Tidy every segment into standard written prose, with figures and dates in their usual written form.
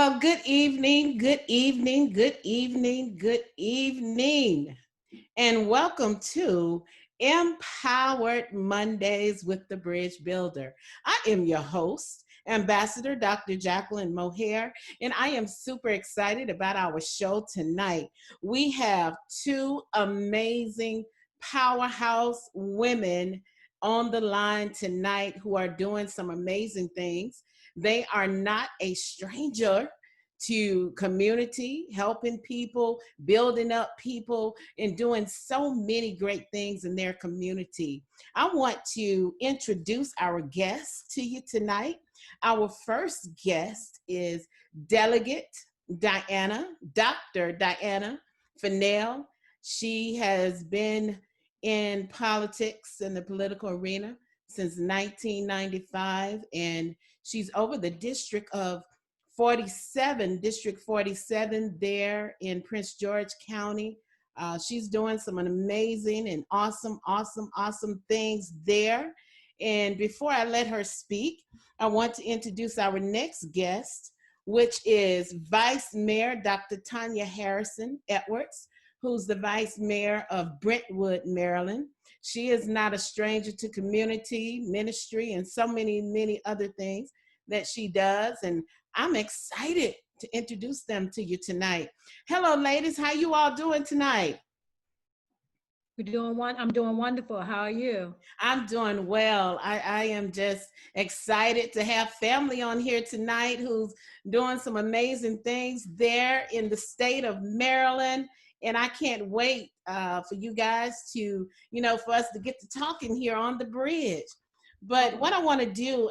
Well, good evening, good evening, good evening, good evening, and welcome to Empowered Mondays with the Bridge Builder. I am your host, Ambassador Dr. Jacqueline Mohair, and I am super excited about our show tonight. We have two amazing powerhouse women on the line tonight who are doing some amazing things. They are not a stranger to community, helping people, building up people, and doing so many great things in their community. I want to introduce our guest to you tonight. Our first guest is Delegate Diana, Dr. Diana Fennell. She has been in politics in the political arena since 1995, and she's over the District of 47, District 47 there in Prince George County. She's doing some amazing and awesome things there. And before I let her speak, I want to introduce our next guest, which is Vice Mayor Dr. Tonya Harrison Edwards, who's the Vice Mayor of Brentwood, Maryland. She is not a stranger to community ministry and so many other things that she does. And I'm excited to introduce them to you tonight. Hello, ladies. How you all doing tonight? I'm doing wonderful. How are you? I'm doing well. I am just excited to have family on here tonight who's doing some amazing things there in the state of Maryland. And I can't wait for you guys to, for us to get to talking here on the bridge. But what I want to do,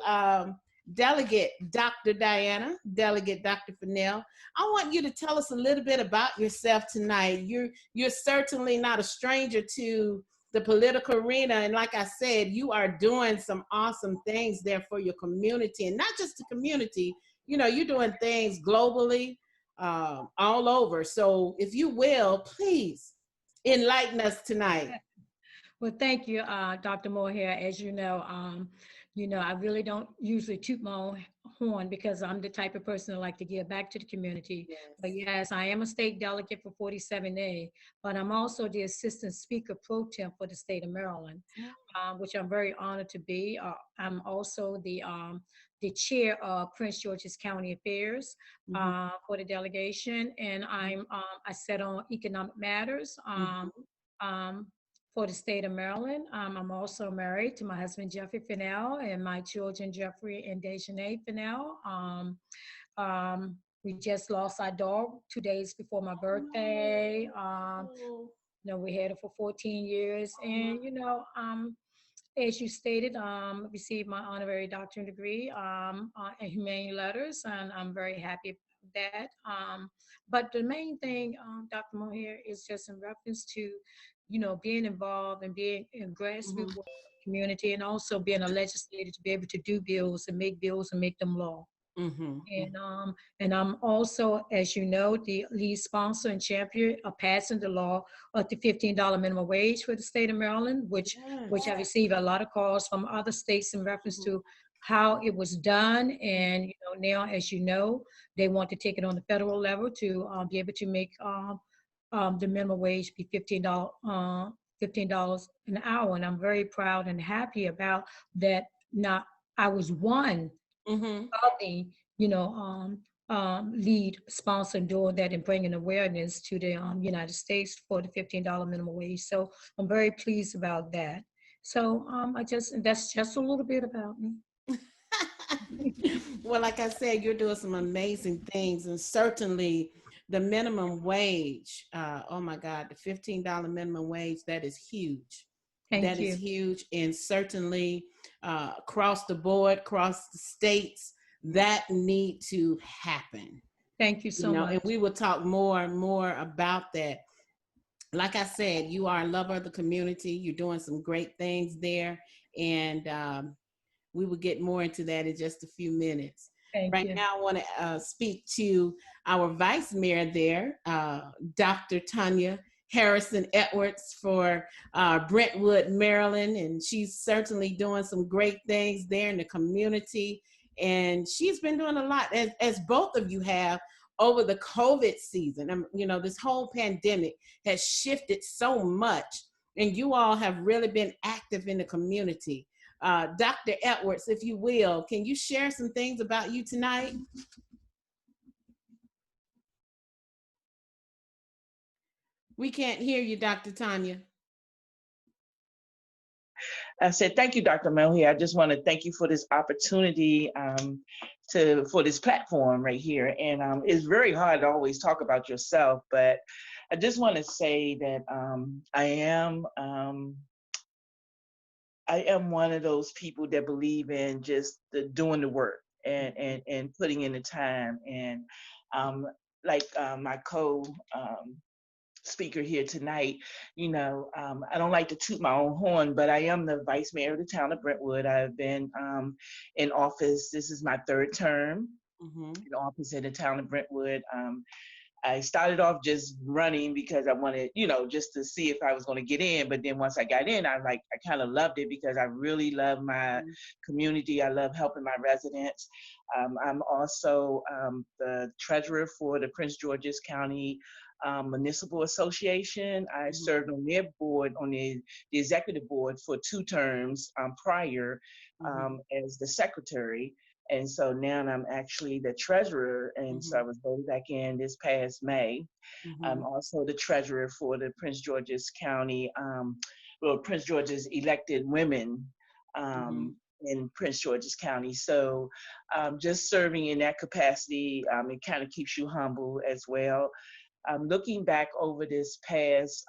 Delegate Dr. Diana, Delegate Dr. Fennell, I want you to tell us a little bit about yourself tonight. You're certainly not a stranger to the political arena, and like I said, you are doing some awesome things there for your community, and not just the community. You're doing things globally, all over. So, if you will, please enlighten us tonight. Well, thank you, Dr. Mohair. As I really don't usually toot my own horn because I'm the type of person that like to give back to the community. Yes. But yes, I am a state delegate for 47A, but I'm also the assistant speaker pro tem for the state of Maryland, which I'm very honored to be. I'm also the chair of Prince George's County Affairs for the delegation, and I sit on economic matters. For the state of Maryland. I'm also married to my husband, Jeffrey Fennell, and my children, Jeffrey and Dejanay Fennell. We just lost our dog 2 days before my birthday. We had her for 14 years. And, as you stated, received my honorary doctorate degree in humane letters, and I'm very happy about that. But the main thing, Dr. Mohair, is just in reference to being involved and being in grassroots community, and also being a legislator to be able to do bills and make them law. And I'm also, as you know, the lead sponsor and champion of passing the law of the $15 minimum wage for the state of Maryland, which I received a lot of calls from other states in reference to how it was done. And now, as you know, they want to take it on the federal level to be able to make the minimum wage be $15 an hour, and I'm very proud and happy about that. Now, I was one of the lead sponsor doing that and bringing awareness to the United States for the $15 minimum wage. So I'm very pleased about that. So that's just a little bit about me. Well, like I said, you're doing some amazing things, and certainly the minimum wage, oh my God, the $15 minimum wage, that is huge. That is huge. And certainly across the board, across the states, that need to happen. Thank you so much. And we will talk more and more about that. Like I said, you are a lover of the community. You're doing some great things there. And we will get more into that in just a few minutes. Right now, I want to speak to our Vice Mayor there, Dr. Tonya Harrison Edwards for Brentwood, Maryland. And she's certainly doing some great things there in the community. and she's been doing a lot, as both of you have, over the COVID season. This whole pandemic has shifted so much, and you all have really been active in the community. Dr. Edwards, if you will, can you share some things about you tonight? We can't hear you, Dr. Tonya. I said, thank you, Dr. Mohair. I just want to thank you for this opportunity for this platform right here. And it's very hard to always talk about yourself, but I just want to say that I am one of those people that believe in just doing the work and putting in the time. And my speaker here tonight, I don't like to toot my own horn, but I am the vice mayor of the town of Brentwood. I've been in office. This is my third term in office in the town of Brentwood. I started off just running because I wanted, just to see if I was going to get in. But then once I got in, I kind of loved it because I really love my community. I love helping my residents. I'm also the treasurer for the Prince George's County Municipal Association. I served on their board, on the executive board for 2 terms prior as the secretary. And so now I'm actually the treasurer, and so I was voted back in this past May. I'm also the treasurer for the Prince George's County, Prince George's elected women in Prince George's County. So just serving in that capacity, it kind of keeps you humble as well. Looking back over this past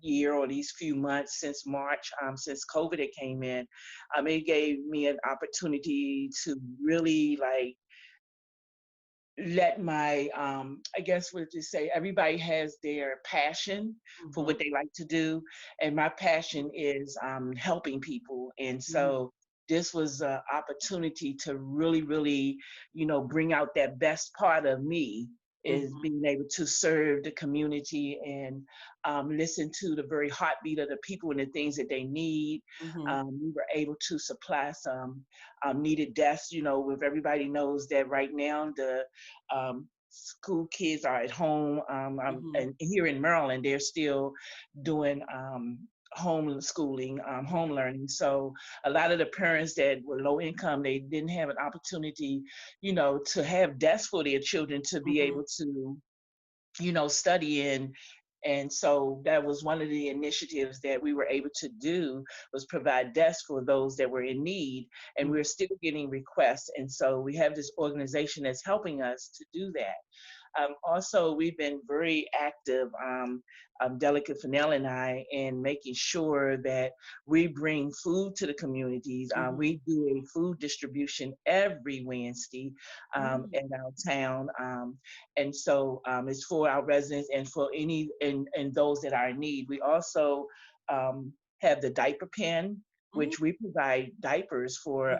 year or these few months since March, since COVID had came in, it gave me an opportunity to really let my I guess what to say, everybody has their passion for what they like to do, and my passion is helping people. And so this was an opportunity to really bring out that best part of me, is being able to serve the community and listen to the very heartbeat of the people and the things that they need. We were able to supply some needed desks. If everybody knows that right now the school kids are at home, and here in Maryland, they're still doing homeschooling, home learning. So a lot of the parents that were low income, they didn't have an opportunity, to have desks for their children to be able to, study in. And so that was one of the initiatives that we were able to do, was provide desks for those that were in need. And we're still getting requests. And so we have this organization that's helping us to do that. Also, we've been very active, Delegate Fennell and I, in making sure that we bring food to the communities. We do a food distribution every Wednesday in our town. And so it's for our residents and for and those that are in need. We also have the diaper pen, which we provide diapers for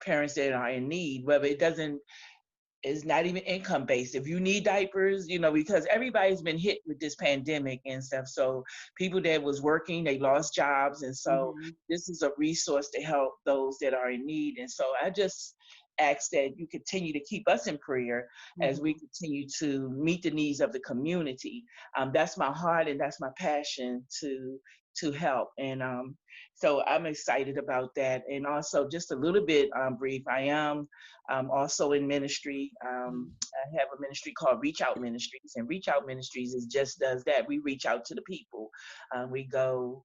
parents that are in need, whether it's not even income based. If you need diapers, because everybody's been hit with this pandemic and stuff. So people that was working, they lost jobs. And so this is a resource to help those that are in need. And so I just ask that you continue to keep us in prayer as we continue to meet the needs of the community. That's my heart and that's my passion to help. And so I'm excited about that. And also, just a little bit brief, I am also in ministry. I have a ministry called Reach Out Ministries, and Reach Out Ministries just does that. We reach out to the people. We go,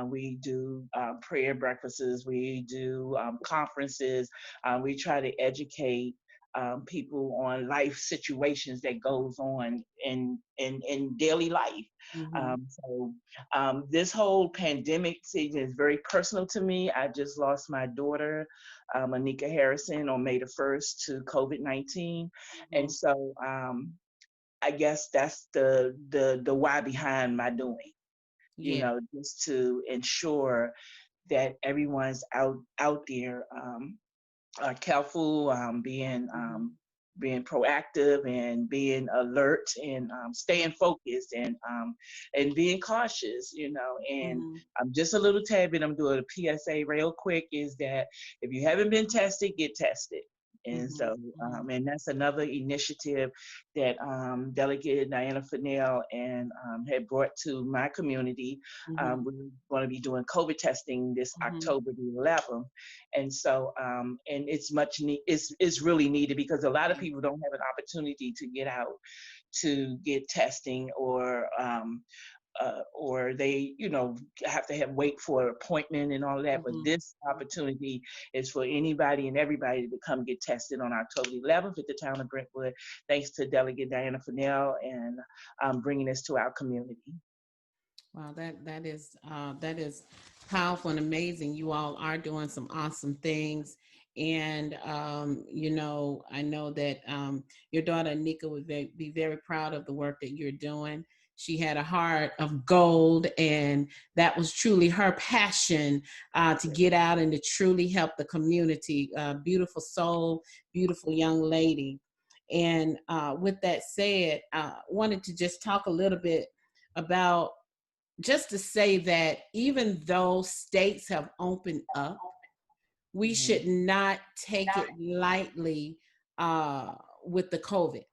we do prayer breakfasts, we do conferences. We try to educate people on life situations that goes on in daily life. This whole pandemic season is very personal to me. I just lost my daughter, Anika Harrison, on May the 1st to COVID-19. And so I guess that's the why behind my doing, just to ensure that everyone's out there are careful, being being proactive and being alert and staying focused and being cautious, and Mhm. I'm just a little tad bit, I'm doing a PSA real quick, is that if you haven't been tested, get tested. And Mhm. so, Mhm. and that's another initiative that Delegate Diana Fennell and had brought to my community. Mhm. We're going to be doing COVID testing this Mhm. October the 11th, and so and it's really needed because a lot of Yeah. people don't have an opportunity to get out to get testing, or they, have to have wait for an appointment and all of that. But Mhm. this opportunity is for anybody and everybody to come get tested on October 11th at the town of Brentwood. Thanks to Delegate Diana Fennell and bringing this to our community. Wow, that is powerful and amazing. You all are doing some awesome things, and I know that your daughter Nika would be very proud of the work that you're doing. She had a heart of gold, and that was truly her passion to get out and to truly help the community. Beautiful soul, beautiful young lady. And with that said, wanted to just talk a little bit about just to say that even though states have opened up, we Hmm. should not take it lightly uh, with the COVID.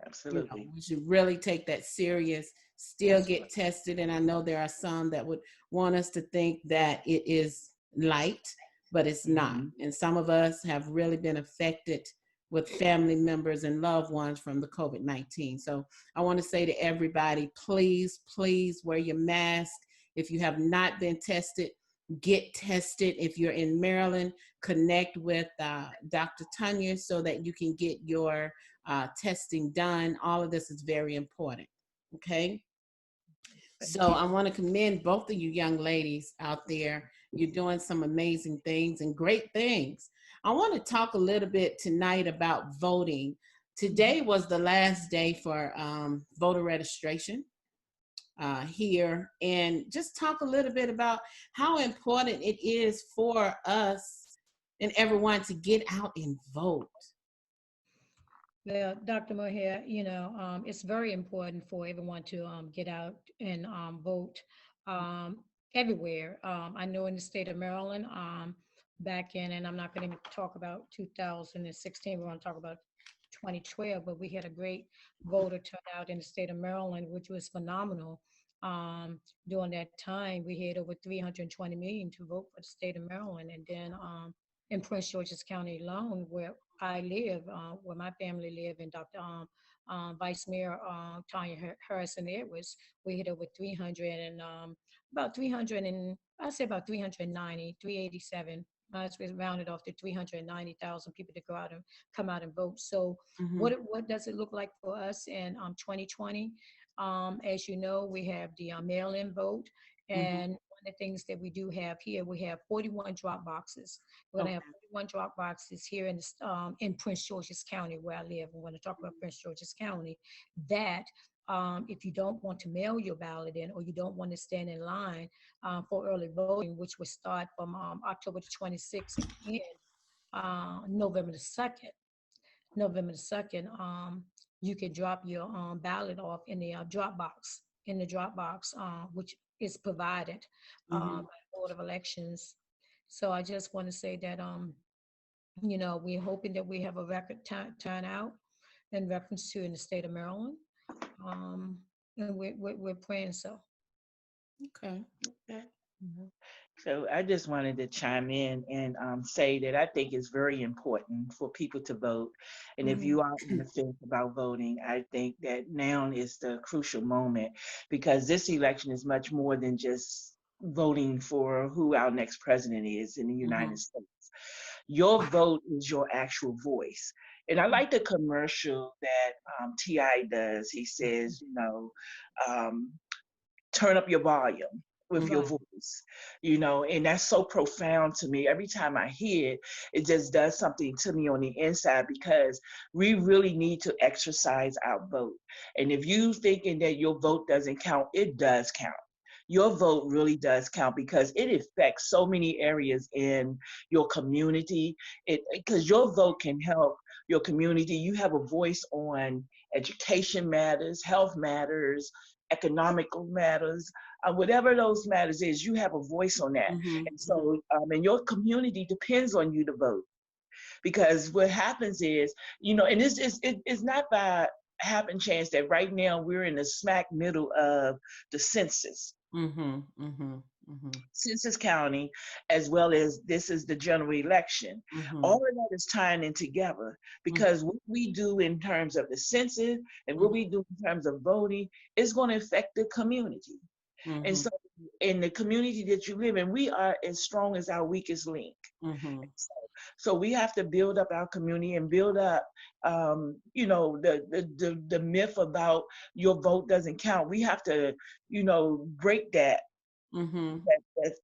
Absolutely. We should really take that serious, still That's get tested. And I know there are some that would want us to think that it is light, but it's right. not. And some of us have really been affected with family members and loved ones from the COVID-19. So I want to say to everybody, please, please wear your mask. If you have not been tested, get tested. If you're in Maryland, connect with Dr. Tonya so that you can get your testing done. All of this is very important. Okay. Thank So you. I want to commend both of you young ladies out there. You're doing some amazing things and great things. I want to talk a little bit tonight about voting. Today was the last day for voter registration here, and just talk a little bit about how important it is for us and everyone to get out and vote. Well, Dr. Mohair, it's very important for everyone to get out and vote um, everywhere. I know in the state of Maryland, back in, and I'm not going to talk about 2016, we're going to talk about 2012, but we had a great voter turnout in the state of Maryland, which was phenomenal. During that time, we had over 320 million to vote for the state of Maryland. And then in Prince George's County alone, where I live, where my family live, and Dr. Vice Mayor Tonya Harrison Edwards, we hit over 300 and about 300 and I say about 390, 387. It's rounded off to 390,000 people to go out and come out and vote. So Mm-hmm. what does it look like for us in 2020? As you know, we have the mail-in vote, Mm-hmm. and one of the things that we do have here, we have 41 drop boxes. We're going to have Okay. 41 drop boxes here in Prince George's County, where I live. I'm going to talk about Prince George's County. That if you don't want to mail your ballot in, or you don't want to stand in line for early voting, which will start from October the 26th and November the 2nd. November the 2nd, you can drop your ballot off in the drop box, which is provided by Mm-hmm. the Board of Elections. So I just want to say that, we're hoping that we have a record turnout in reference to in the state of Maryland. Um, and we're praying so. Okay. Okay. Mhm. So I just wanted to chime in and say that I think it's very important for people to vote. And if Mhm. you are on the fence about voting, I think that now is the crucial moment, because this election is much more than just voting for who our next president is in the Mm-hmm. United States. Your vote is your actual voice. And I like the commercial that T.I. does. He says, um, turn up your volume with your Mm-hmm. Right. voice, and that's so profound to me. Every time I hear it, it just does something to me on the inside, because we really need to exercise our vote. And if you thinking that your vote doesn't count, it does count. Your vote really does count, because it affects so many areas in your community. It because your vote can help your community. You have a voice on education matters, health matters, economical matters, whatever those matters is, you have a voice on that. Mm-hmm. And so, and your community depends on you to vote, because what happens is, and it's not by happen chance that right now we're in the smack middle of the census. Mm-hmm. Mm-hmm. Mm-hmm. Census county, as well as this is the general election. Mm-hmm. All of that is tying in together, because what we do in terms of the census and what we do in terms of voting is going to affect the community. And Mm-hmm. so, in the community that you live in, we are as strong as our weakest link. Mm-hmm. So we have to build up our community and build up, the myth about your vote doesn't count. We have to, break that Mm-hmm.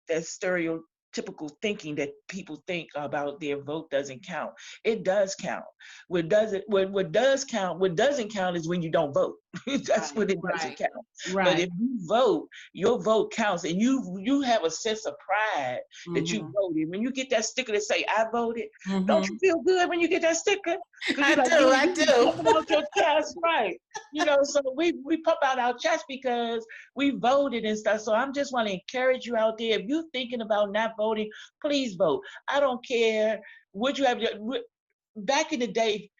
that stereotypical thinking that people think about their vote doesn't count. It does count. What doesn't count is when you don't vote. That's when it doesn't count. But Right. if you vote, your vote counts, and you have a sense of pride that you Mm-hmm. voted. When you get that sticker that say "I voted," don't Mm-hmm. you feel good when you get that sticker? Because I you're like, do. I you do. pumping out your chest, right? So we pump out our chest because we voted and stuff. So I'm just want to encourage you out there. If you're thinking about not voting, please vote. I don't care what you have. Back in the day,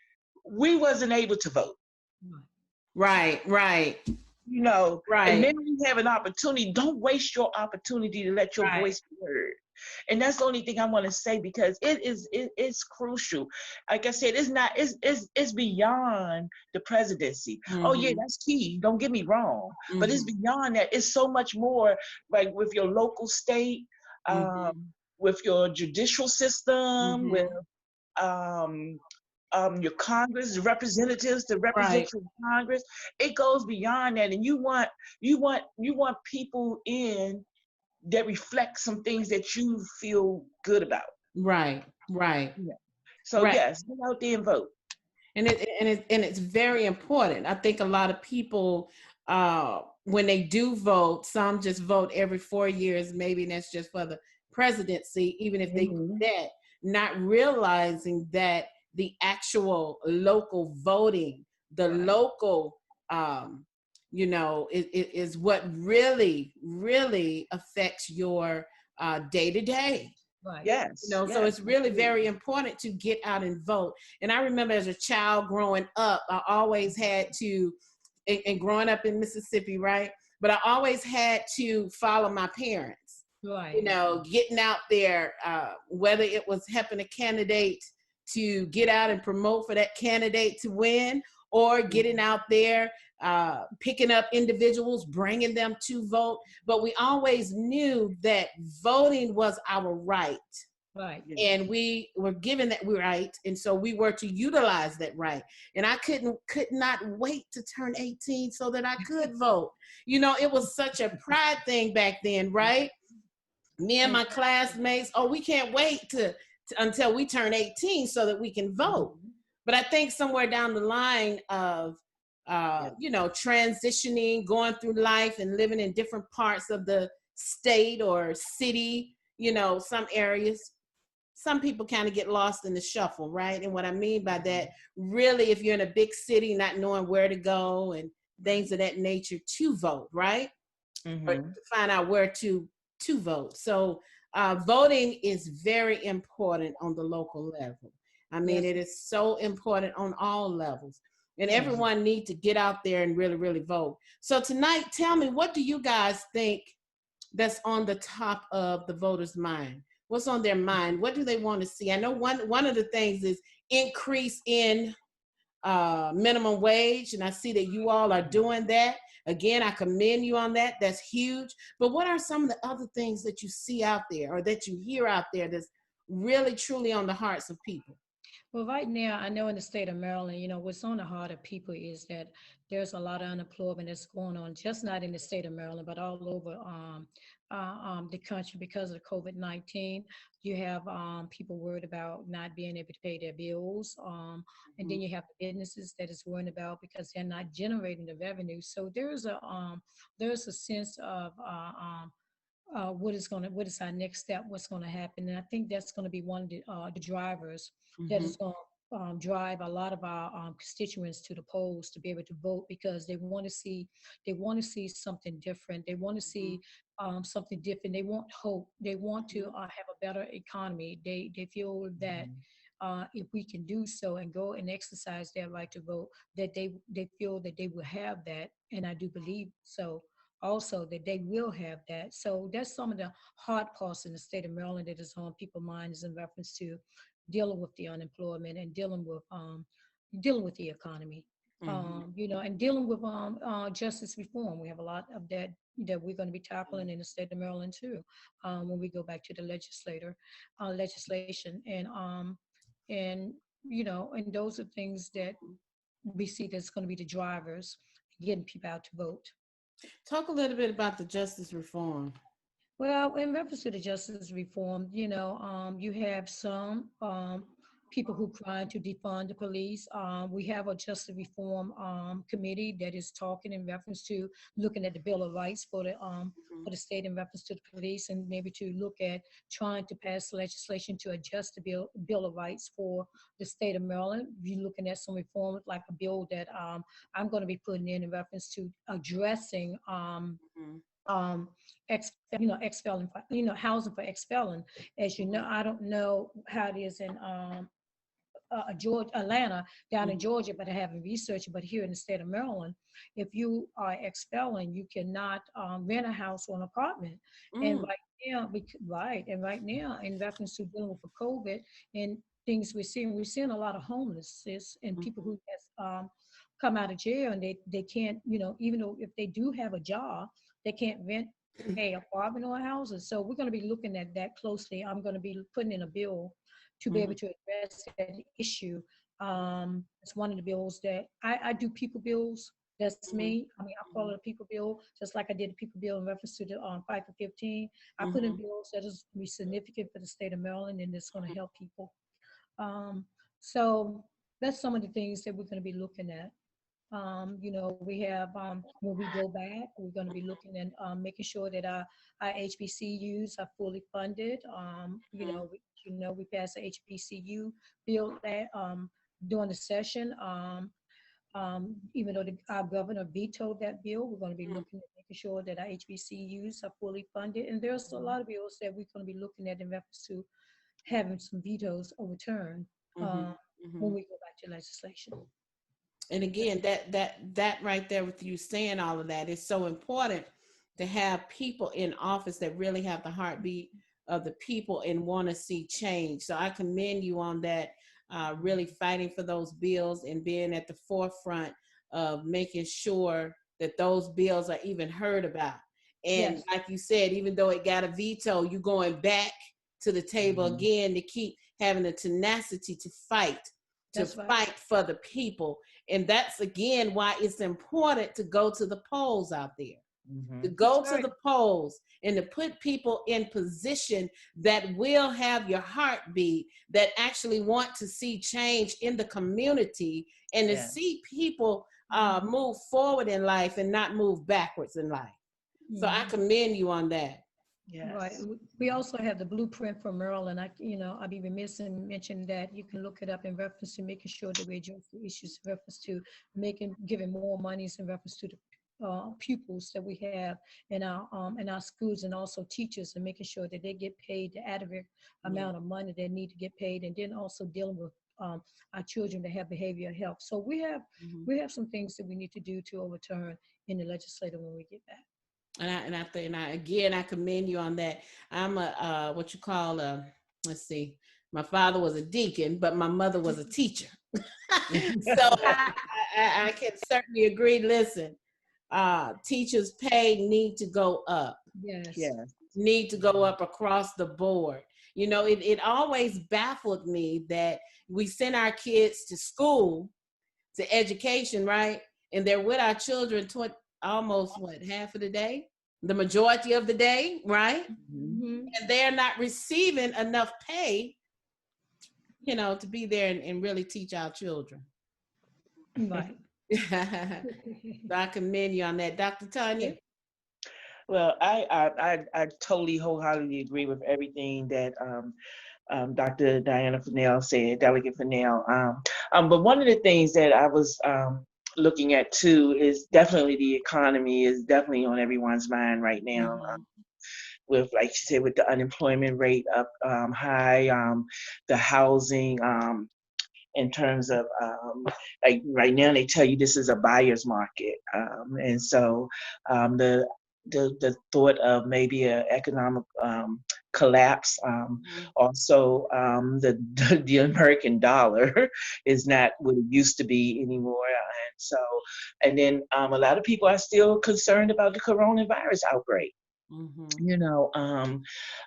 we wasn't able to vote. Right. Right. And Right. then you have an opportunity. Don't waste your opportunity to let your Right. voice be heard. And that's the only thing I want to say, because it's crucial. Like I said, it's beyond the presidency. Oh yeah, Mm-hmm. that's key. Don't get me wrong, but it's Mm-hmm. beyond that. It's so much more. Like with your local state, Mm-hmm. with your judicial system, with Mm-hmm. um, your Congress, the representatives to represent Right. your Congress. It goes beyond that, and you want people in that reflect some things that you feel good about. Right. Right. Yeah. So Right. yes, get out there and vote. And it's very important. I think a lot of people, when they do vote, some just vote every 4 years, maybe, and that's just for the presidency, even if they do Mm-hmm. that, not realizing that the actual local voting, the Right. local, is what really, really affects your day to day. Right. Yes. So Yes. it's really very Absolutely. important to get out and vote. And I remember as a child growing up, I always had to, and growing up in Mississippi, right? But I always had to follow my parents, Right. getting out there, whether it was helping a candidate to get out and promote for that candidate to win, or getting out there, picking up individuals, bringing them to vote. But we always knew that voting was our right, Right. Yeah. and we were given that right, and so we were to utilize that right. And I could not wait to turn 18 so that I could vote. It was such a pride thing back then, right? Me and my classmates, oh, we can't wait until we turn 18 so that we can vote. Mhm. But I think somewhere down the line of Yeah. transitioning, going through life and living in different parts of the state or city, some areas, some people kind of get lost in the shuffle, right? And what I mean by that, really, if you're in a big city, not knowing where to go and things of that nature to vote, right? Or to Mhm. find out where to vote. So voting is very important on the local level. I mean, Yes. it is so important on all levels. And Yes. everyone needs to get out there and really, really vote. So tonight, tell me, what do you guys think that's on the top of the voters' mind? What's on their mind? What do they want to see? I know one of the things is increase in minimum wage, and I see that you all are doing that. Again, I commend you on that. That's huge. But what are some of the other things that you see out there or that you hear out there that's really truly on the hearts of people? Well, right now, I know in the state of Maryland, what's on the heart of people is that there's a lot of unemployment that's going on, just not in the state of Maryland, but all over the country because of COVID-19. You have people worried about not being able to pay their bills. And then you have the businesses that is worried about because they're not generating the revenue. So there's a sense of what is our next step, what's going to happen. And I think that's going to be one of the drivers that Mm-hmm. is going drive a lot of our constituents to the polls to be able to vote because they want to see something different. They want to see something different. They want hope. They want to have a better economy. They feel that if we can do so and go and exercise their right to vote, that they feel that they will have that, and I do believe so. Also, that they will have that. So that's some of the hard parts in the state of Maryland that is on people's minds in reference to dealing with the unemployment and dealing with the economy, and dealing with justice reform. We have a lot of that we're going to be tackling in the state of Maryland too, when we go back to the legislation, and and those are things that we see that's going to be the drivers getting people out to vote. Talk a little bit about the justice reform. Well, in reference to the justice reform, you have some people who trying to defund the police. We have a justice reform committee that is talking in reference to looking at the Bill of Rights for the state in reference to the police, and maybe to look at trying to pass legislation to adjust the Bill of Rights for the state of Maryland. We're looking at some reforms like a bill that I'm going to be putting in reference to addressing um ex-felon, housing for ex-felon. As you know, I don't know how it is in Georgia, Atlanta, down in Georgia, but I haven't researched. But here in the state of Maryland, if you are ex-felon, you cannot rent a house or an apartment. And right now, in reference to dealing with the COVID and things we're seeing a lot of homelessness and people who has come out of jail, and they can't, even though if they do have a job, they can't rent a apartment or houses. So we're going to be looking at that closely. I'm going to be putting in a bill to be able to address that issue. It's one of the bills that I do people bills. That's me. I mean, I call it a people bill, just like I did a people bill in reference to the Fight for 15. I put in bills that is be significant for the state of Maryland, and it's going to help people. So that's some of the things that we're going to be looking at. We have, when we go back, we're going to be looking at making sure that our HBCUs are fully funded. We passed the HBCU bill during the session. Even though our governor vetoed that bill, we're going to be looking at making sure that our HBCUs are fully funded. And there's a lot of bills that we're going to be looking at in reference to having some vetoes overturned when we go back to legislation. And again, that right there with you saying all of that is so important, to have people in office that really have the heartbeat of the people and want to see change. So I commend you on that, really fighting for those bills and being at the forefront of making sure that those bills are even heard about. And Yes. like you said, even though it got a veto, you going back to the table again to keep having the tenacity to fight. That's right. Fight for the people. And that's again why it's important to go to the polls out there, to go That's to right. the polls and to put people in position that will have your heartbeat, that actually want to see change in the community, and to see people move forward in life and not move backwards in life. So I commend you on that. Yes. Right. We also have the blueprint for Maryland. I'd be remiss in mentioning that. You can look it up in reference to making sure that we address the issues in reference to giving more monies in reference to the pupils that we have in our schools, and also teachers, and making sure that they get paid the adequate amount of money they need to get paid, and then also dealing with our children that have behavioral health. So we have some things that we need to do to overturn in the legislature when we get back. And I commend you on that. I'm a what you call let's see, my father was a deacon, but my mother was a teacher. So I can certainly agree. Listen, teachers' pay need to go up. Yes. Need to go up across the board. It always baffled me that we send our kids to school, to education, right? And they're with our children almost half of the day, the majority of the day, right? And they're not receiving enough pay, to be there and really teach our children. Right. So I commend you on that, Dr. Tonya. Well, I totally wholeheartedly agree with everything that Dr. Diana Fennell said, Delegate Fennell. But one of the things that I was looking at too is definitely the economy is definitely on everyone's mind right now. With, like she said, with the unemployment rate up high, the housing, in terms of like right now they tell you this is a buyer's market, and so the the thought of maybe an economic collapse, also the American dollar is not what it used to be anymore, and so and then a lot of people are still concerned about the coronavirus outbreak. You know,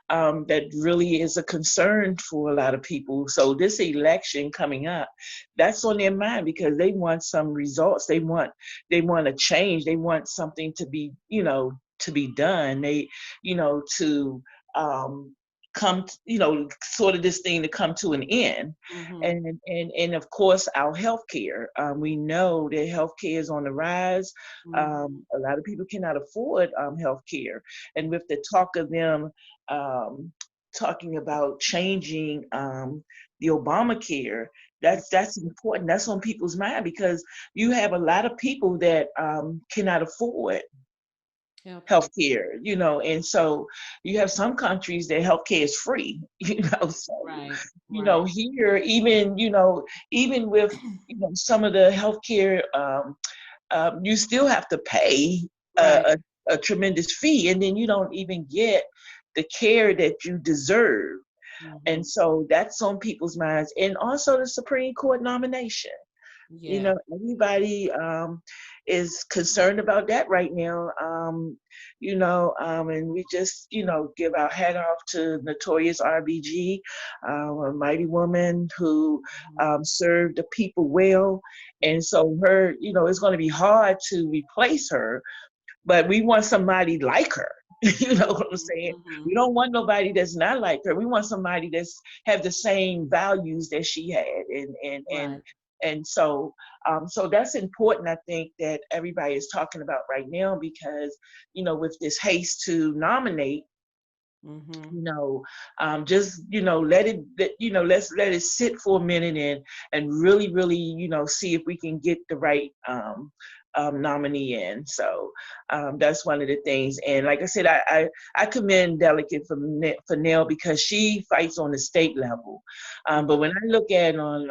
that really is a concern for a lot of people. So this election coming up, that's on their mind because they want some results. They want a change. They want something to be, to be done. They, to um, come, sort of this thing to come to an end. And of course our healthcare. We know that healthcare is on the rise. A lot of people cannot afford healthcare, and with the talk of them talking about changing the Obamacare, that's important. That's on people's mind because you have a lot of people that cannot afford healthcare, and so you have some countries that healthcare is free, so here, even with some of the healthcare, you still have to pay a tremendous fee, and then you don't even get the care that you deserve. And so that's on people's minds. And also the Supreme Court nomination. Everybody is concerned about that right now. And we just, give our hat off to Notorious RBG, a mighty woman who served the people well. And so her, it's going to be hard to replace her, but we want somebody like her. You know what I'm saying? We don't want nobody that's not like her. We want somebody that's have the same values that she had, and so so that's important. I think that everybody is talking about right now because with this haste to nominate. Just let's let it sit for a minute and really see if we can get the right nominee in. So that's one of the things. And like I said, I commend Delegate Fennell because she fights on the state level. But when I look at on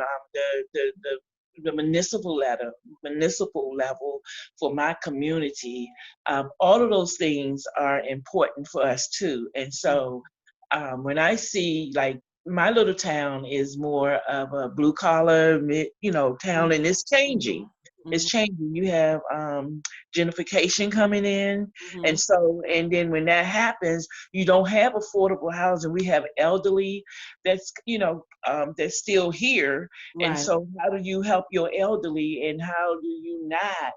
the municipal level for my community, all of those things are important for us too. And so when I see, like, my little town is more of a blue collar town, and it's changing. It's changing. You have gentrification coming in, and then when that happens, you don't have affordable housing. We have elderly that's that's still here, and so how do you help your elderly, and how do you not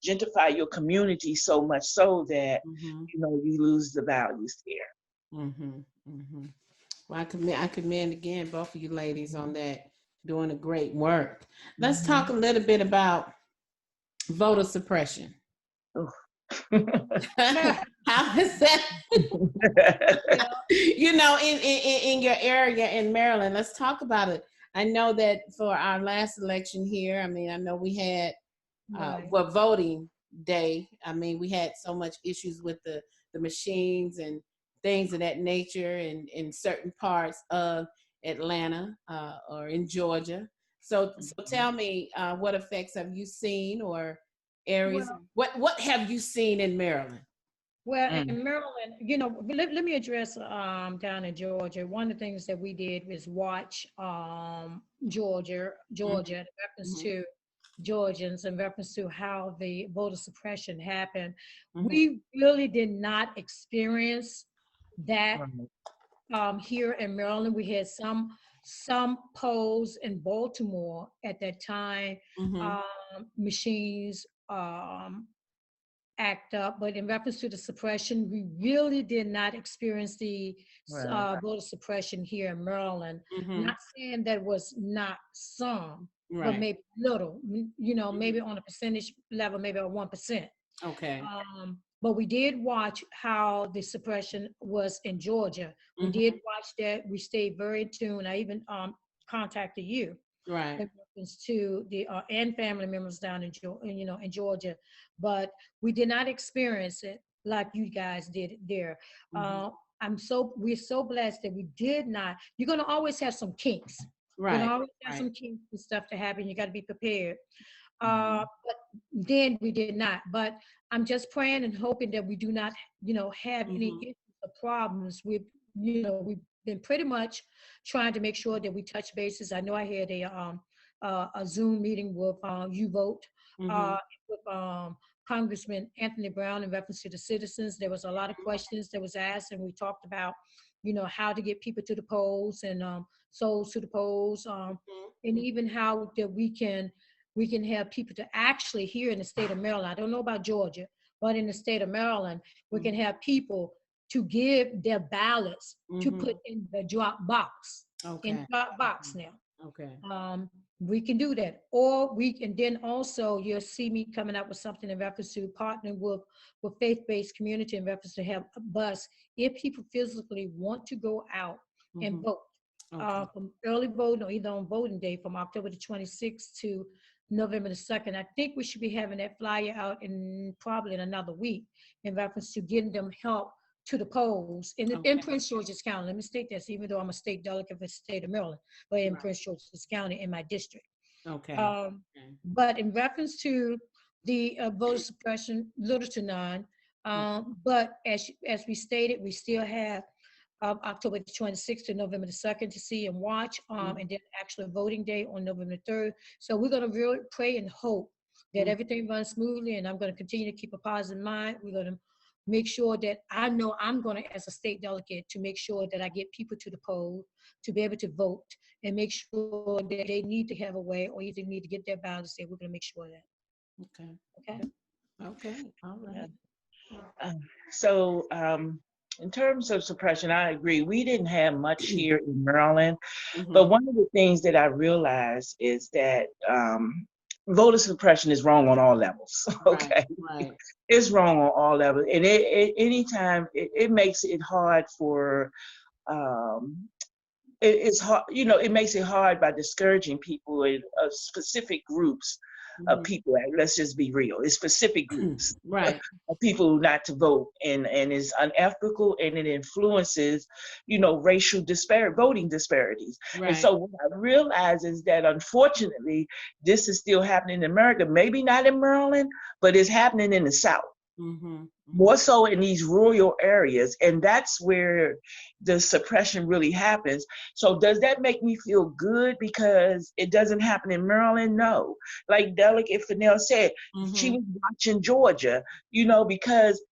gentrify your community so much so that you lose the values there? Well, I commend again both of you ladies on that, doing a great work. Let's talk a little bit about voter suppression. How is that? In your area in Maryland, let's talk about it. I know that for our last election here, I know we had voting day. We had so much issues with the machines and things of that nature in certain parts of Atlanta or in Georgia. So tell me, what effects have you seen, or areas? What have you seen in Maryland? Well, in Maryland, let me address down in Georgia. One of the things that we did was watch Georgia in reference to Georgians, in reference to how the voter suppression happened. We really did not experience that here in Maryland. We had some polls in Baltimore at that time, machines act up, but in reference to the suppression, we really did not experience the voter suppression here in Maryland. Not saying that was not some, but maybe little, maybe on a percentage level, maybe a 1%. Okay. but we did watch how the suppression was in Georgia. We did watch that. We stayed very in tune. I even contacted you Right. in reference to the and family members down in in Georgia, but we did not experience it like you guys did it there. We're so blessed that we did not. You're gonna always have some kinks. You're Right. gonna always have Right. some kinks and stuff to happen. You got to be prepared. But then we did not. But I'm just praying and hoping that we do not, have any issues or problems. We've been pretty much trying to make sure that we touch bases. I know I had a Zoom meeting with You Vote, with Congressman Anthony Brown in reference to the citizens. There was a lot of questions that was asked, and we talked about, how to get people to the polls and souls to the polls, and even how that we can have people to actually here in the state of Maryland. I don't know about Georgia, but in the state of Maryland, we can have people to give their ballots to put in the drop box. Okay. In drop box now. Okay. We can do that. Or we can then also, you'll see me coming up with something in reference to partnering with faith-based community in reference to have a bus if people physically want to go out and vote. From early voting or either on voting day from October the 26th to November the 2nd. I think we should be having that flyer out in probably in another week in reference to getting them help to the polls in Prince George's County. Let me state this, even though I'm a state delegate for the state of Maryland, but in Prince George's County in my district. Okay. But in reference to the voter suppression, little to none. But as we stated, we still have October the 26th to November the 2nd to see and watch, and then actual voting day on November 3rd. So we're going to really pray and hope that everything runs smoothly, and I'm going to continue to keep a positive mind. We're going to make sure that I know I'm going to, as a state delegate, to make sure that I get people to the poll to be able to vote and make sure that they need to have a way or either need to get their ballots there. We're going to make sure of that. Okay. All right. So, in terms of suppression, I agree. We didn't have much here in Maryland, but one of the things that I realized is that voter suppression is wrong on all levels. Okay, Right. it's wrong on all levels, and anytime it makes it hard for it's hard. It makes it hard by discouraging people in specific groups of people. Let's just be real. It's specific groups of people not to vote, and it's unethical, and it influences, racial voting disparities. Right. And so what I realize is that unfortunately, this is still happening in America. Maybe not in Maryland, but it's happening in the South. More so in these rural areas, and that's where the suppression really happens. So does that make me feel good because it doesn't happen in Maryland? No. Like Delegate Fennell said, she was watching Georgia, because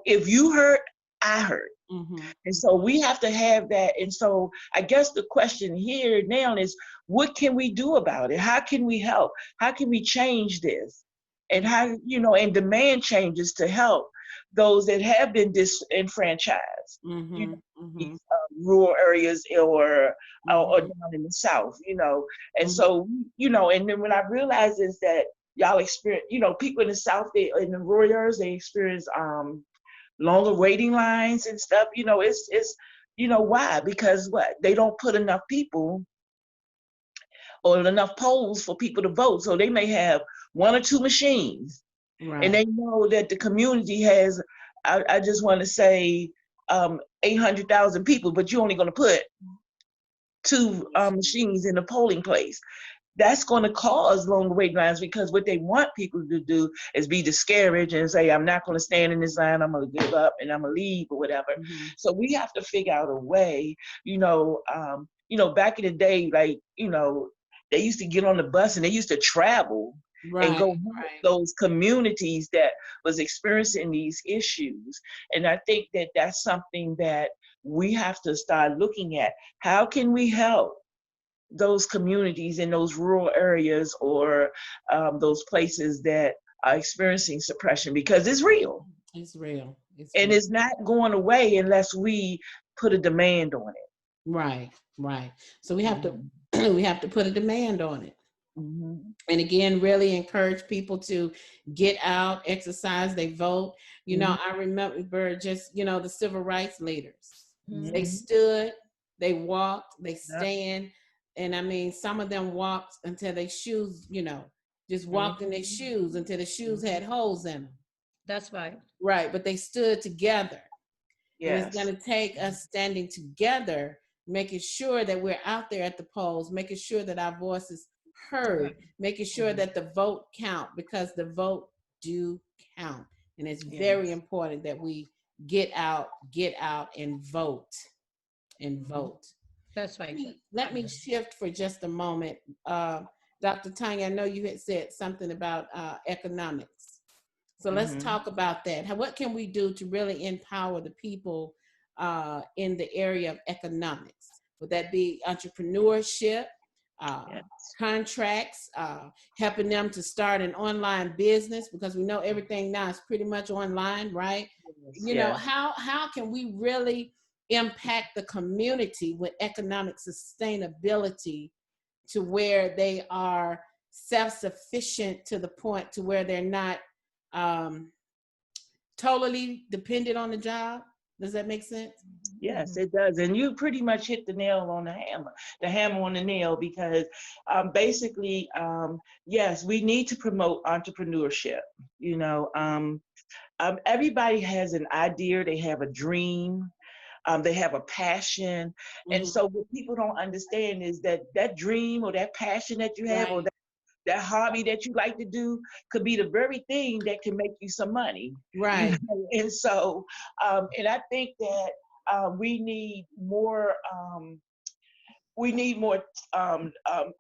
if you heard, I heard. And so we have to have that. And so I guess the question here now is, what can we do about it? How can we help? How can we change this? And how, and demand changes to help those that have been disenfranchised, these rural areas or down in the South, And so, and then what I realized is that y'all experience, people in the South, in the rural areas, they experience longer waiting lines and stuff. It's why? Because they don't put enough people or enough polls for people to vote. So they may have one or two machines. And they know that the community has, I just want to say, 800,000 people, but you're only going to put two machines in the polling place. That's going to cause long wait lines, because what they want people to do is be discouraged and say, I'm not going to stand in this line, I'm going to give up and I'm going to leave or whatever. So we have to figure out a way, back in the day, like, they used to get on the bus and they used to travel and go help those communities that was experiencing these issues. And I think that that's something that we have to start looking at. How can we help those communities in those rural areas or those places that are experiencing suppression? Because it's real. It's real. It's not going away unless we put a demand on it. Right. So we have to we have to put a demand on it. Mhm. And again, really encourage people to get out, exercise, they vote. Mhm. I remember just, the civil rights leaders. They Mhm. Mhm. stood, they walked, they Yep. stand. And I mean, some of them walked until their shoes, just walked in their Mhm. shoes until the shoes had Mhm. holes in them. That's right. Right. But they stood together. And it's going Yes. to take us standing together, making sure that we're out there at the polls, making sure that our voice is heard, Right. making sure Mhm. that the vote count, because the vote do count. And it's very Yes. important that we get out and vote and Mhm. vote. That's Let right. me, let me Yes. shift for just a moment. Dr. Tonya, I know you had said something about economics. So let's Mhm. talk about that. What can we do to really empower the people in the area of economics? Would that be entrepreneurship, uh, Yes. contracts, helping them to start an online business? Because we know everything now is pretty much online, right? Yes. Yes. How can we really impact the community with economic sustainability to where they are self-sufficient to the point to where they're not um, totally dependent on the job? Does that make sense? Yes, Mhm. it does. And you pretty much hit the hammer on the nail, because basically, yes, we need to promote entrepreneurship. You know, everybody has an idea, they have a dream, they have a passion. And Hmm. so what people don't understand is that that dream or that passion that you have, or Right, that hobby that you like to do, could be the very thing that can make you some money. you right. know and so and I think that we need more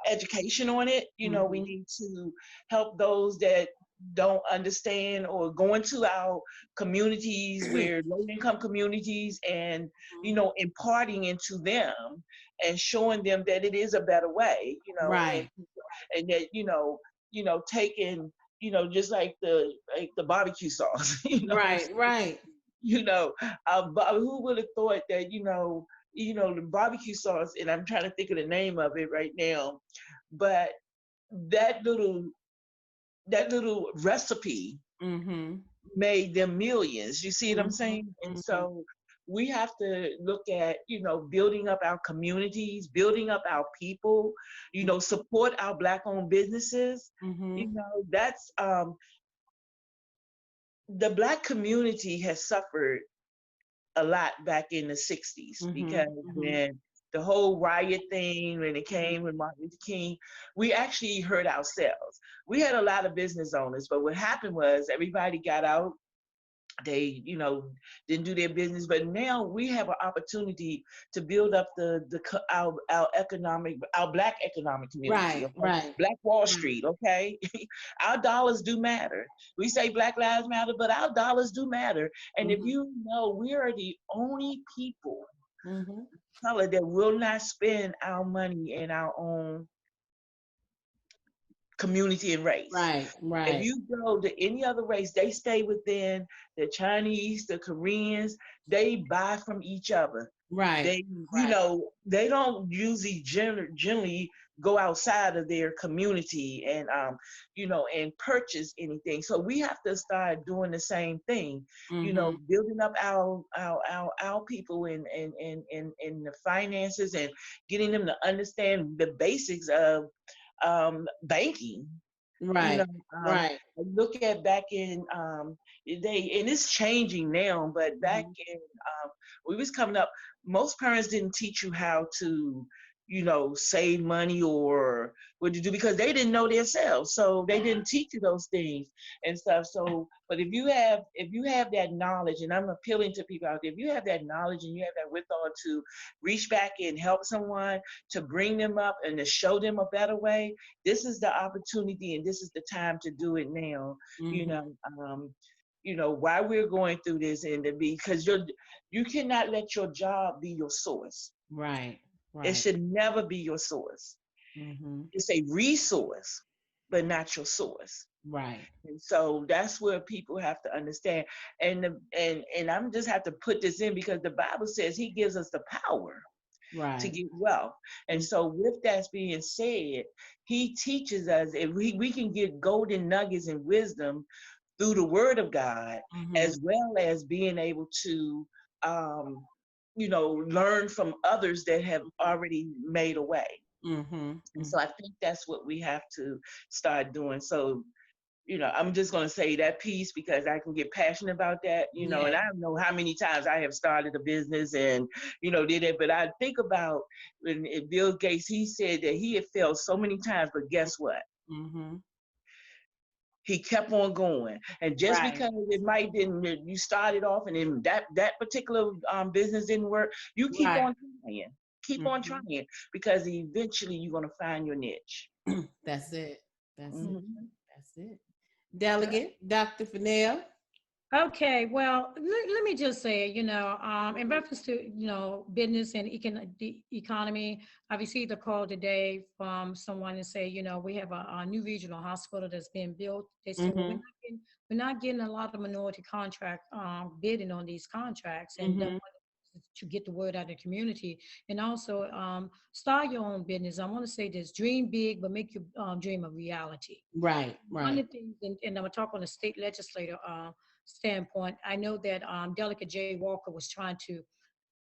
education on it. We Hmm. need to help those that don't understand, or go into our communities, where low income communities, and imparting into them, and showing them that it is a better way, Right, and that taking, just like the barbecue sauce. right, right. you know but who would have thought that, the barbecue sauce, and I'm trying to think of the name of it right now, but that little that little recipe Hmm. made them millions. You see what I'm Hmm. saying? And Hmm. so we have to look at, building up our communities, building up our people, support our Black owned businesses. Hmm. That's the Black community has suffered a lot back in the 60s, Hmm. because Hmm. when the whole riot thing, when it came, when Martin Luther King, we actually hurt ourselves. We had a lot of business owners, but what happened was everybody got out. They, didn't do their business. But now we have an opportunity to build up our economic, our Black economic community. Right, Okay, right, Black Wall right. Street. Okay, our dollars do matter. We say Black Lives Matter, but our dollars do matter. And if Hmm. you know, we are the only people Hmm. of color that will not spend our money in our own community and race. Right, If right, you go to any other race, they stay within the Chinese, the Koreans, they buy from each other. right, They, right. they don't usually generally go outside of their community and, and purchase anything. So we have to start doing the same thing, Hmm. building up our people in the finances, and getting them to understand the basics of banking. you know Right, um right. Look at back in, and it's changing now, but back Hmm. in, we was coming up, most parents didn't teach you how to, save money, or what to do, because they didn't know themselves, so they didn't teach you those things and stuff. So but if you have that knowledge, and I'm appealing to people out there, if you have that knowledge and you have that withal to reach back and help someone, to bring them up and to show them a better way, this is the opportunity, and this is the time to do it now. You Hmm. know, while we're going through this, and because you cannot let your job be your source. Right, It right. should never be your source. Hmm. It's a resource, but not your source. Right. And so that's where people have to understand. And I'm just have to put this in, because the Bible says He gives us the power to Right. get wealth. And so with that being said, he teaches us if we can get golden nuggets and wisdom through the word of God, Mm-hmm. as well as being able to, um, learn from others that have already made a way. Mm-hmm. And so I think that's what we have to start doing. So, I'm just going to say that piece because I can get passionate about that, Yeah. and I don't know how many times I have started a business and, did it. But I think about when Bill Gates, he said that he had failed so many times, but guess what? Mm-hmm. He kept on going. And just Right. because it might didn't, you started off and then that particular business didn't work, you keep Right. on trying. Keep on Mm-hmm. trying because eventually you're going to find your niche. That's it. That's it. Hmm. That's it. Delegate, Dr. Fennell. Okay, well, let me just say, in reference to, business and the economy, I received a call today from someone and say, we have a new regional hospital that's being built. They said, well, Mm-hmm. we're not getting a lot of minority contract bidding on these contracts, and Mm-hmm. to get the word out in the community, and also start your own business. I want to say this: dream big, but make your dream a reality. Right. One Right. of the things, and I'm gonna talk on the state legislator standpoint. I know that Delegate J. Walker was trying to,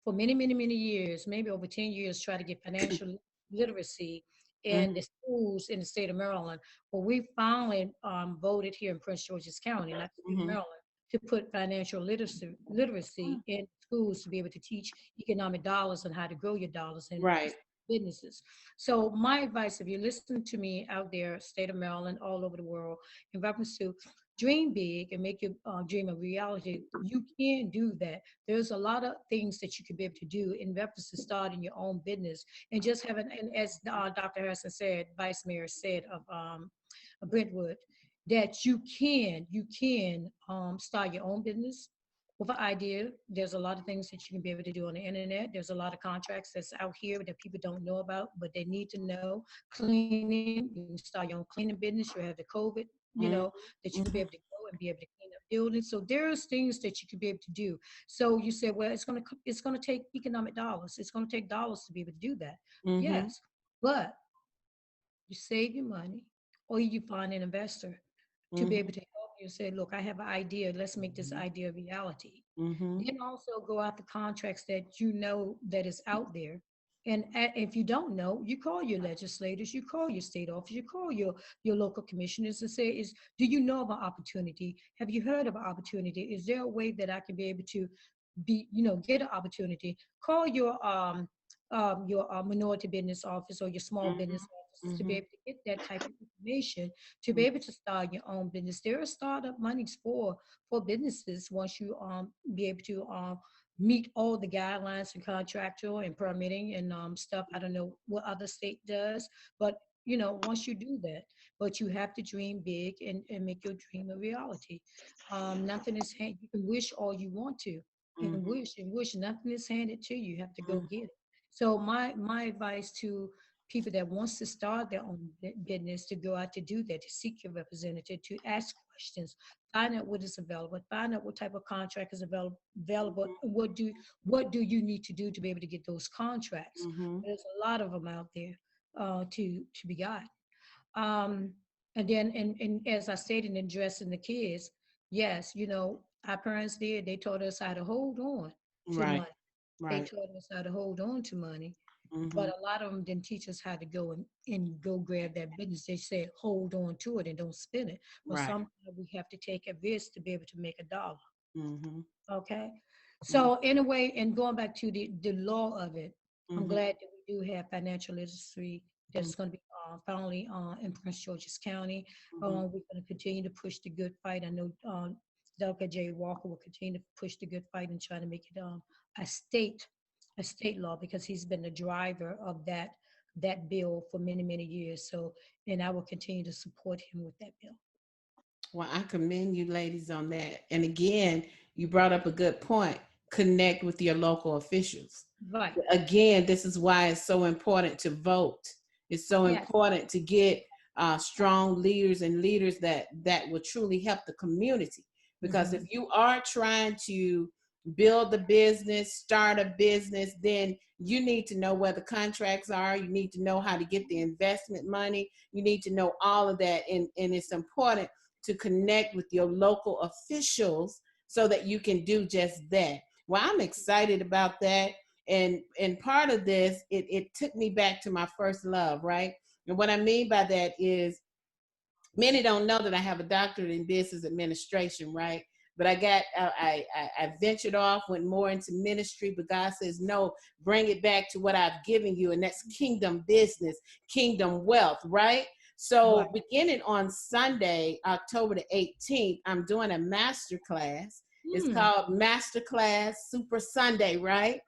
for many, many, many years, maybe over 10 years, try to get financial literacy in Mm-hmm. the schools in the state of Maryland. Well, we finally voted here in Prince George's County, not the state of Mm-hmm. Maryland, to put financial literacy in schools to be able to teach economic dollars and how to grow your dollars in Right. businesses. So my advice, if you listen to me out there, state of Maryland, all over the world, in reference to dream big and make your dream a reality, you can do that. There's a lot of things that you could be able to do in reference to starting your own business and just having, and as Dr. Harrison said, Vice Mayor said of Brentwood, that you can start your own business with an idea. There's a lot of things that you can be able to do on the internet. There's a lot of contracts that's out here that people don't know about, but they need to know. Cleaning, you can start your own cleaning business. You have the COVID, that you could be able to Mm-hmm. go and be able to clean up buildings. So there's things that you could be able to do. So you said, well, it's gonna take economic dollars. It's gonna take dollars to be able to do that. Mm-hmm. Yes, but you save your money, or you find an investor to be able Mm-hmm. to help you say, look, I have an idea. Let's make this idea a reality. Mm-hmm. Then also go out the contracts that you know that is out there. And if you don't know, you call your legislators, you call your state office, you call your local commissioners and say, do you know of an opportunity? Have you heard of an opportunity? Is there a way that I can be able to get an opportunity? Call your minority business office or your small business office to be Mm-hmm. able to get that type of information to be able to start your own business. There are startup monies for businesses once you be able to meet all the guidelines and contractual and permitting and stuff. I don't know what other state does, but once you do that, but you have to dream big and make your dream a reality. Nothing is you can wish all you want to and wish nothing is handed to you. You have to go get it. So my advice to people that wants to start their own business, to go out to do that, to seek your representative, to ask questions, find out what is available, find out what type of contract is available, and what do you need to do to be able to get those contracts. Mm-hmm. There's a lot of them out there to be got. Um, and then, and as I stated in addressing the kids, yes, our parents did. They taught us how to hold on to Right. money. They Right. taught us how to hold on to money, but Mm-hmm. a lot of them didn't teach us how to go and go grab that business. They said hold on to it and don't spend it. But Right. sometimes we have to take a risk to be able to make a dollar. Mm-hmm. Okay. So anyway, and going back to the law of it, I'm Mm-hmm. glad that we do have financial literacy that's going to be finally in Prince George's County. Mm-hmm. We're going to continue to push the good fight. I know Delegate J. Walker will continue to push the good fight and try to make it a state a state law because he's been the driver of that bill for many, many years. So, and I will continue to support him with that bill. Well, I commend you ladies on that. And again, you brought up a good point. Connect with your local officials. Right. Again, this is why it's so important to vote. It's so Yes. important to get strong leaders and leaders that will truly help the community. Because if Mhm. you are trying to build the business, start a business, then you need to know where the contracts are. You need to know how to get the investment money. You need to know all of that. And it's important to connect with your local officials so that you can do just that. Well, I'm excited about that. And part of this, it took me back to my first love, right? And what I mean by that is many don't know that I have a doctorate in business administration, right? But I ventured off, went more into ministry, but God says, no, bring it back to what I've given you. And that's kingdom business, kingdom wealth, right? So Right. beginning on Sunday, October the 18th, I'm doing a master class. It's Mm. called Master Class Super Sunday, right?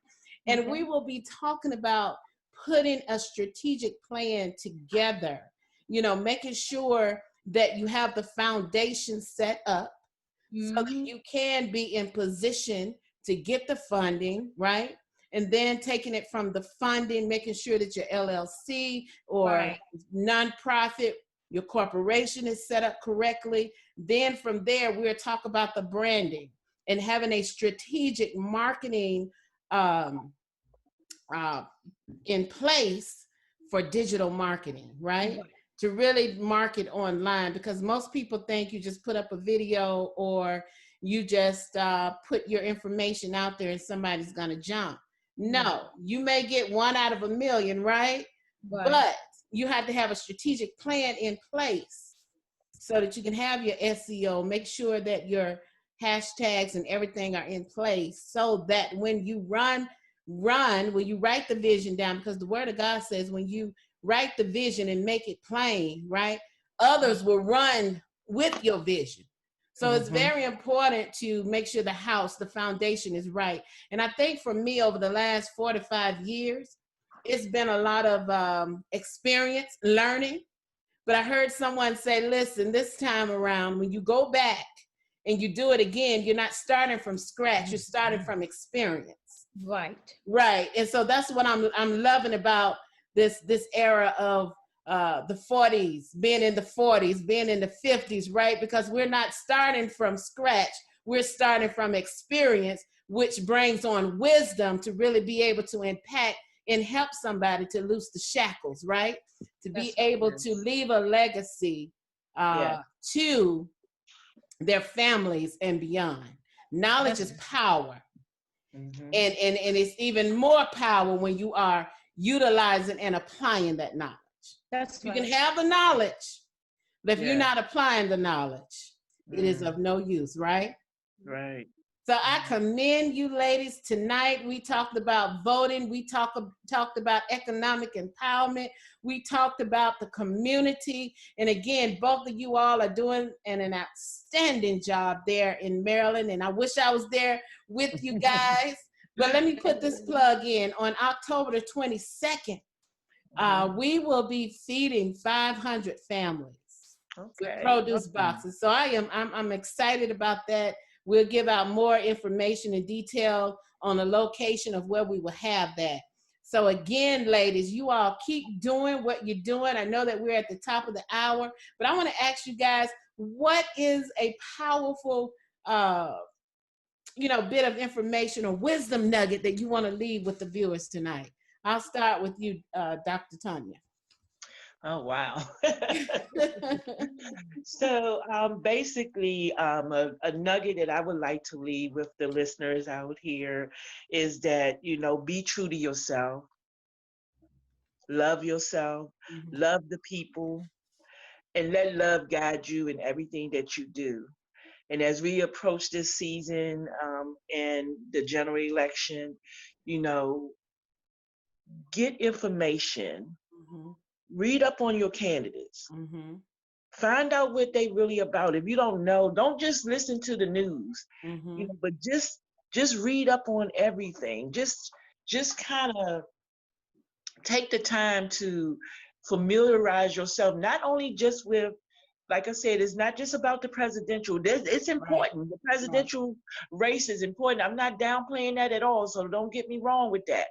And Okay. we will be talking about putting a strategic plan together, making sure that you have the foundation set up so that Mm-hmm. you can be in position to get the funding, right? And then taking it from the funding, making sure that your LLC or Right. nonprofit, your corporation is set up correctly. Then from there, we'll talk about the branding and having a strategic marketing um, uh, in place for digital marketing, right? Right. To really market online, because most people think you just put up a video or you just put your information out there and somebody's going to jump. Right. No, you may get one out of a million, right? Right. But you have to have a strategic plan in place so that you can have your SEO, make sure that your hashtags and everything are in place so that when you when you write the vision down, because the word of God says when you write the vision and make it plain, right? Others will run with your vision. So it's Mm-hmm. very important to make sure the house, the foundation is right. And I think for me over the last 4 to 5 years, it's been a lot of experience, learning, but I heard someone say, listen, this time around, when you go back and you do it again, you're not starting from scratch, you're starting from experience. Right. Right. And so that's what I'm loving about this era of the 40s, being in the 40s, being in the 50s, right? Because we're not starting from scratch. We're starting from experience, which brings on wisdom to really be able to impact and help somebody to loose the shackles, right? To be That's right. able to Yes. leave a legacy Yes. to their families and beyond. Knowledge That's is power. Mm-hmm. And it's even more power when you are utilizing and applying that knowledge. that's You can right. have the knowledge, but if you're Yes. not applying the knowledge, it is of Mm. no use, right? Right. So I commend you ladies. Tonight we talked about voting. We talked about economic empowerment. We talked about the community. And again, both of you all are doing an outstanding job there in Maryland. And I wish I was there with you guys. But let me put this plug in. On October the 22nd, Mhm. we will be feeding 500 families with Okay. produce boxes. So I'm excited about that. We'll give out more information and detail on the location of where we will have that. So again, ladies, you all keep doing what you're doing. I know that we're at the top of the hour, but I want to ask you guys, what is a powerful bit of information or wisdom nugget that you want to leave with the viewers tonight? I'll start with you, Dr. Tonya. Oh, wow. So basically, a nugget that I would like to leave with the listeners out here is that, be true to yourself, Mhm. love the people, and let love guide you in everything that you do. And as we approach this season and the general election, you know, get information, Mhm. read up on your candidates, Mhm. find out what they really about. If you don't know, don't just listen to the news, Mhm. but just read up on everything. Just kind of take the time to familiarize yourself not only just with like I said, it's not just about the presidential. It's Right. important. The presidential race is important. I'm not downplaying that at all. So don't get me wrong with that.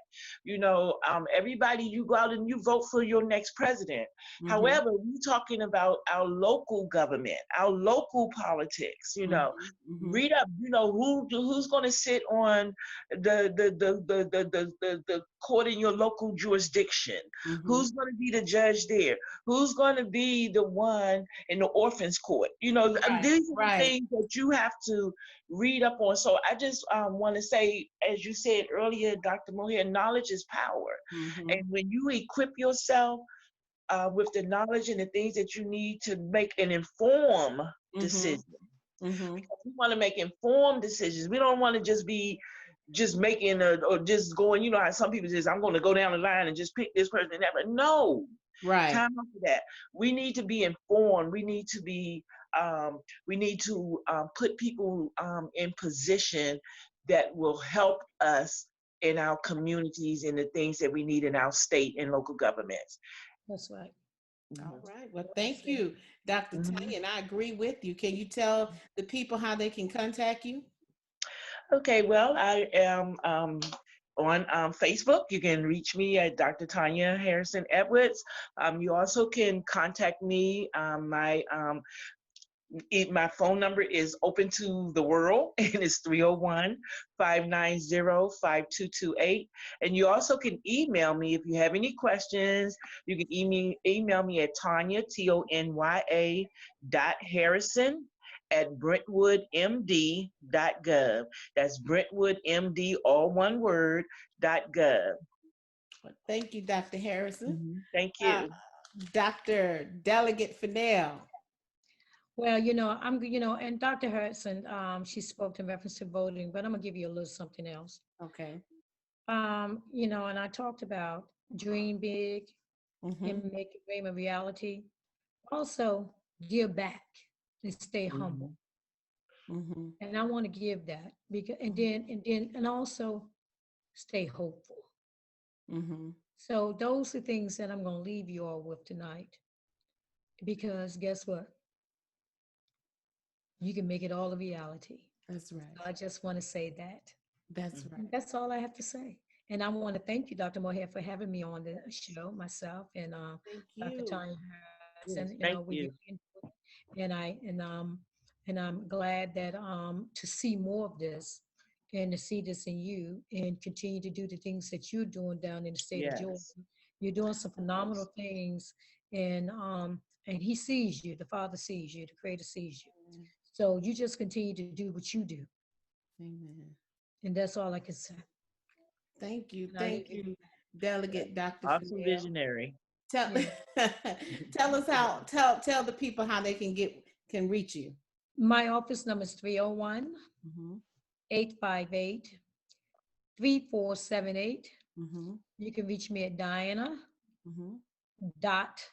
Everybody, you go out and you vote for your next president. Mm-hmm. However, we're talking about our local government, our local politics. Mm-hmm. Read up. Who's going to sit on the court in your local jurisdiction. Mm-hmm. Who's going to be the judge there? Who's going to be the one in the orphans court? Right. These are the Right. things that you have to read up on. So I just want to say, as you said earlier, Dr. Mohair, knowledge is power. Mm-hmm. And when you equip yourself with the knowledge and the things that you need to make an informed Mm-hmm. decision, Mm-hmm. because we want to make informed decisions. We don't want to just be just making or just going, how some people just, I'm going to go down the line and just pick this person and that. But no, Right. time out for that. We need to be informed. We need to be, put people in position that will help us in our communities and the things that we need in our state and local governments. That's right. All right. Well, thank you, Dr. Mhm. Tonya, and I agree with you. Can you tell the people how they can contact you? Okay, well, I am on Facebook. You can reach me at Dr. Tonya Harrison Edwards. You also can contact me. My phone number is open to the world, and it's 301-590-5228. And you also can email me if you have any questions. You can email me at Tonya, Tonya .Harrison @BrentwoodMD.gov. That's BrentwoodMD, all one word, .gov. Well, thank you, Dr. Harrison. Thank Uh, you. Dr. Delegate Fennell. Well, and Dr. Hudson, she spoke in reference to voting, but I'm gonna give you a little something else. Okay. And I talked about dream big Mm-hmm. and make your dream a reality. Also, give back and stay humble. Mhm. Mm-hmm. And I want to give that because, and also stay hopeful. Mm-hmm. So those are things that I'm going to leave you all with tonight. Because guess what? You can make it all a reality. That's right. I just want to say that. That's right. That's all I have to say. And I want to thank you, Dr. Mohair, for having me on the show, myself and Thank Dr. you. Tanya Hudson, Yes, thank with your you. input. And I'm glad that to see more of this and to see this in you and continue to do the things that you're doing down in the state of Georgia. Yes. You're doing some phenomenal Yes. things, and he sees you, the Father sees you, the Creator sees you. So you just continue to do what you do. Amen. And that's all I can say. Thank you. And I Thank leave it you, Yeah. Delegate Dr. Awesome Fennell. visionary. Tell Yeah. tell us how tell the people how they can reach you. My office number is 301 Mm-hmm. 858 3478. Mm-hmm. You can reach me at Diana Mm-hmm. dot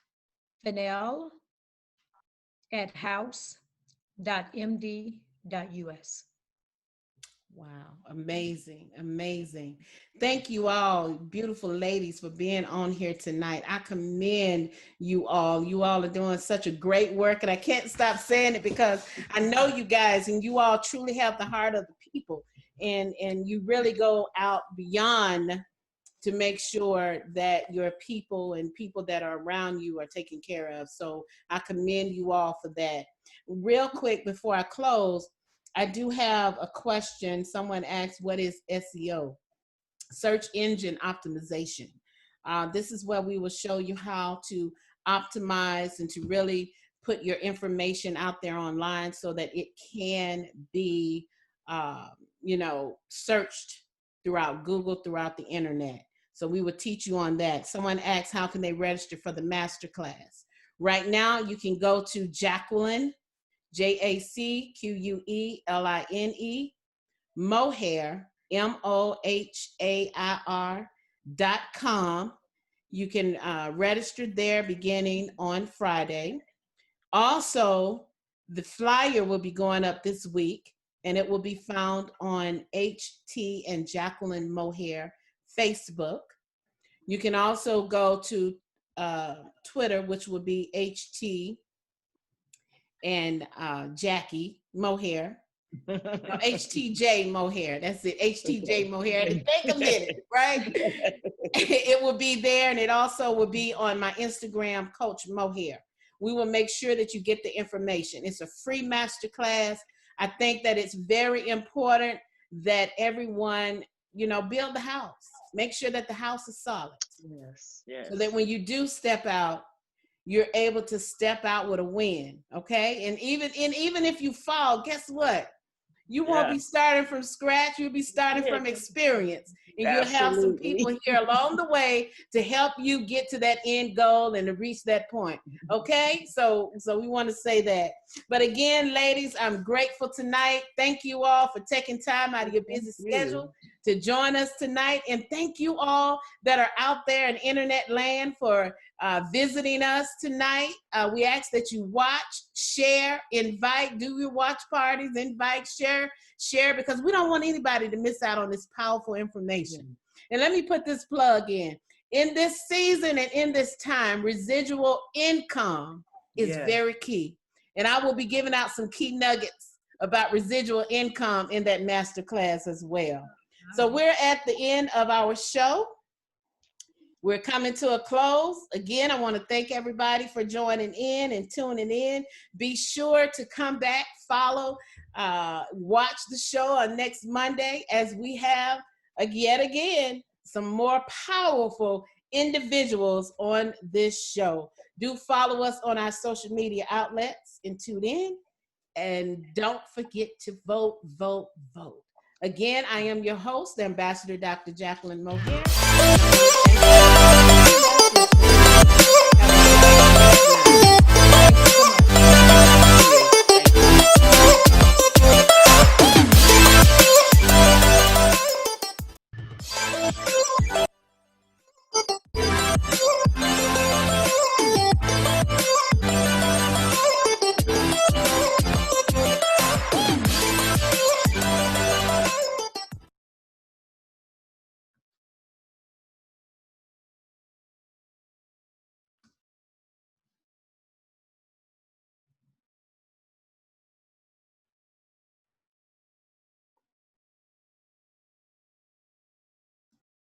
Fennell at house.md.us. Wow, amazing, amazing. Thank you all, beautiful ladies, for being on here tonight. I commend you all. You all are doing such a great work, and I can't stop saying it because I know you guys, and you all truly have the heart of the people, and you really go out beyond to make sure that your people and people that are around you are taken care of. So I commend you all for that. Real quick before I close, I do have a question. Someone asked, what is SEO? Search engine optimization. This is where we will show you how to optimize and to really put your information out there online so that it can be, searched throughout Google, throughout the internet. So we will teach you on that. Someone asked, how can they register for the masterclass? Right now, you can go to Jacqueline, Jacqueline, Mohair, MOHAIR.com. You can register there beginning on Friday. Also, the flyer will be going up this week, and it will be found on HT and Jacqueline Mohair Facebook. You can also go to Twitter, which will be HT and Jackie Mohair. No, HTJ Mohair. That's it. HTJ Mohair. It take a minute, right? It will be there, and it also will be on my Instagram, Coach Mohair. We will make sure that you get the information. It's a free masterclass. I think that it's very important that everyone, build the house. Make sure that the house is solid. Yes, yes. So that when you do step out, you're able to step out with a win. Okay. And even if you fall, guess what? You won't be starting from scratch. You'll be starting from experience. And you'll have some people here along the way to help you get to that end goal and to reach that point. Okay? So we want to say that. But again, ladies, I'm grateful tonight. Thank you all for taking time out of your busy schedule to join us tonight. And thank you all that are out there in internet land for visiting us tonight. We ask that you watch, share, invite, do your watch parties, invite, share, because we don't want anybody to miss out on this powerful information. And let me put this plug in. In this season and in this time, residual income is very key. And I will be giving out some key nuggets about residual income in that masterclass as well. So we're at the end of our show. We're coming to a close. Again, I want to thank everybody for joining in and tuning in. Be sure to come back, follow, watch the show on next Monday as we have, yet again, some more powerful individuals on this show. Do follow us on our social media outlets and tune in. And don't forget to vote, vote, vote. Again, I am your host, Ambassador Dr. Jacqueline Mohair.